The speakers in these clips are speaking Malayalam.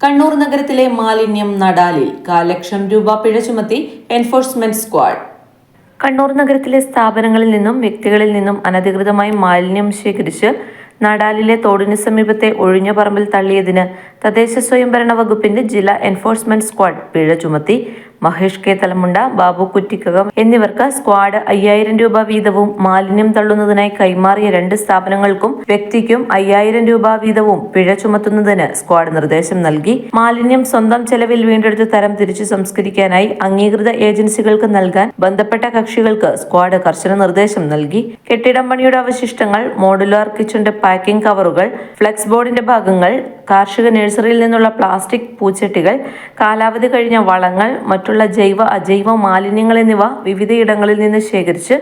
കണ്ണൂർ നഗരത്തിലെ മാലിന്യം നടാലിൽ 1,00,000 രൂപ പിഴ ചുമത്തി എൻഫോഴ്സ്മെന്റ് സ്ക്വാഡ്. കണ്ണൂർ നഗരത്തിലെ സ്ഥാപനങ്ങളിൽ നിന്നും വ്യക്തികളിൽ നിന്നും അനധികൃതമായി മാലിന്യം ശേഖരിച്ച് നടാലിലെ തോടിന് സമീപത്തെ ഒഴിഞ്ഞ പറമ്പിൽ തള്ളിയതിന് തദ്ദേശ സ്വയംഭരണ വകുപ്പിന്റെ ജില്ലാ എൻഫോഴ്സ്മെന്റ് സ്ക്വാഡ് പിഴ ചുമത്തി. മഹേഷ് കെ തലമുണ്ട, ബാബു കുറ്റിക്കകം എന്നിവർക്ക് സ്ക്വാഡ് 5,000 രൂപ വീതവും മാലിന്യം തള്ളുന്നതിനായി കൈമാറിയ 2 സ്ഥാപനങ്ങൾക്കും വ്യക്തിക്കും 5,000 രൂപ വീതവും പിഴ ചുമത്തുന്നതിന് സ്ക്വാഡ് നിർദ്ദേശം നൽകി. മാലിന്യം സ്വന്തം ചെലവിൽ വീണ്ടെടുത്ത് തരം തിരിച്ചു സംസ്കരിക്കാനായി അംഗീകൃത ഏജൻസികൾക്ക് നൽകാൻ ബന്ധപ്പെട്ട കക്ഷികൾക്ക് സ്ക്വാഡ് കർശന നിർദ്ദേശം നൽകി. കെട്ടിടം പണിയുടെ അവശിഷ്ടങ്ങൾ, മോഡുലാർ കിച്ചന്റെ പാക്കിംഗ് കവറുകൾ, ഫ്ലെക്സ് ബോർഡിന്റെ ഭാഗങ്ങൾ, കാർഷിക നഴ്സറിയിൽ നിന്നുള്ള പ്ലാസ്റ്റിക് പൂച്ചട്ടികൾ, കാലാവധി കഴിഞ്ഞ വളങ്ങൾ, മറ്റുള്ള ജൈവ അജൈവ മാലിന്യങ്ങൾ എന്നിവ വിവിധയിടങ്ങളിൽ നിന്ന് ശേഖരിച്ച്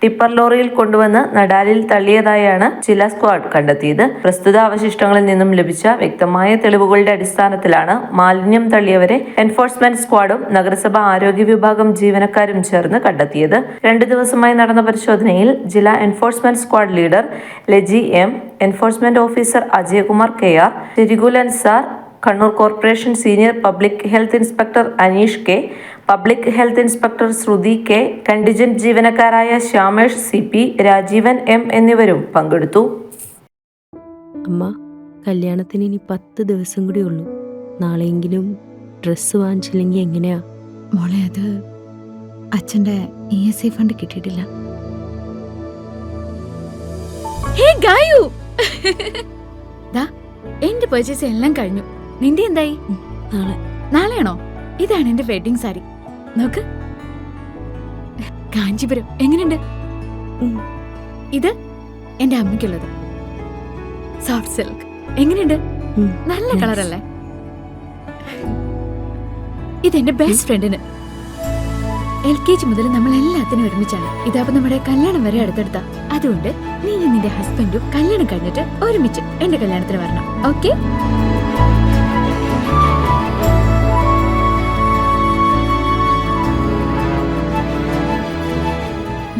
ടിപ്പർ ലോറിയിൽ കൊണ്ടുവന്ന് നടാലിൽ തള്ളിയതായാണ് ജില്ലാ സ്ക്വാഡ് കണ്ടെത്തിയത്. പ്രസ്തുത അവശിഷ്ടങ്ങളിൽ നിന്നും ലഭിച്ച വ്യക്തമായ തെളിവുകളുടെ അടിസ്ഥാനത്തിലാണ് മാലിന്യം തള്ളിയവരെ എൻഫോഴ്സ്മെന്റ് സ്ക്വാഡും നഗരസഭ ആരോഗ്യ വിഭാഗം ജീവനക്കാരും ചേർന്ന് കണ്ടെത്തിയത്. 2 ദിവസമായി നടന്ന പരിശോധനയിൽ ജില്ലാ എൻഫോഴ്സ്മെന്റ് സ്ക്വാഡ് ലീഡർ ലജി എം, enforcement officer Ajayakumar KR, Sherigul Ansar, Kannur corporation senior public health inspector Aneesh K, public health inspector Shruthi K, contingent ജീവനക്കാരായ ശ്യാമേഷ് CP, രാജീവൻ M എന്നിവരും പങ്കെടുത്തു. അമ്മ, കല്യാണത്തിന് ഇനി 10 ദിവസം കൂടി ഉള്ളൂ. നാളെയെങ്കിലും ഡ്രസ്സ് വാങ്ങിച്ചില്ലെങ്കിൽ എങ്ങനെയാ മോളെ? അത് അച്ഛൻ്റെ ESI ഫണ്ട് കിട്ടിയിട്ടില്ല. എന്റെ പർച്ചേസ് എല്ലാം കഴിഞ്ഞു. നിന്റെ എന്തായി? നാളെയാണോ? ഇതാണ് എന്റെ വെഡിങ് സാരി. നോക്ക്, കാഞ്ചീപുരം എങ്ങനെയുണ്ട്? ഇത് എന്റെ അമ്മയ്ക്കുള്ളത് സോഫ്റ്റ് സിൽക്ക്. എങ്ങനെയുണ്ട്? നല്ല കളറല്ലേ? ഇതെന്റെ ബെസ്റ്റ് ഫ്രണ്ടിന്. LKG മുതൽ നമ്മൾ എല്ലാത്തിനും ഒരുമിച്ചാണ്. ഇതാപ്പോ നമ്മുടെ കല്യാണം വരെ അടുത്തെടുത്ത. അതുകൊണ്ട് നീ നിന്റെ ഹസ്ബൻഡും കല്യാണം കഴിഞ്ഞിട്ട് ഒരുമിച്ച് എന്റെ കല്യാണത്തിന് വരണം. ഓക്കെ?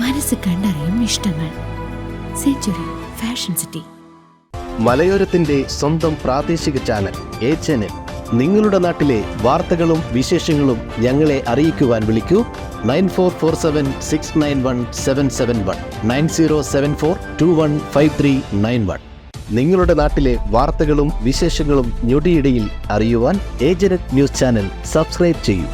മനസ്സ് കണ്ടറിയും ഇഷ്ടങ്ങൾ. Century fashion city. മലയോരത്തിന്റെ സ്വന്തം പ്രാദേശിക ചാനൽ A-Channel. നിങ്ങളുടെ നാട്ടിലെ വാർത്തകളും വിശേഷങ്ങളും ഞങ്ങളെ അറിയിക്കുവാൻ വിളിക്കൂ 9447691771 9074215391. നിങ്ങളുടെ നാട്ടിലെ വാർത്തകളും വിശേഷങ്ങളും ഞൊടിയിടയിൽ അറിയുവാൻ A-Channel ന്യൂസ് ചാനൽ സബ്സ്ക്രൈബ് ചെയ്യൂ.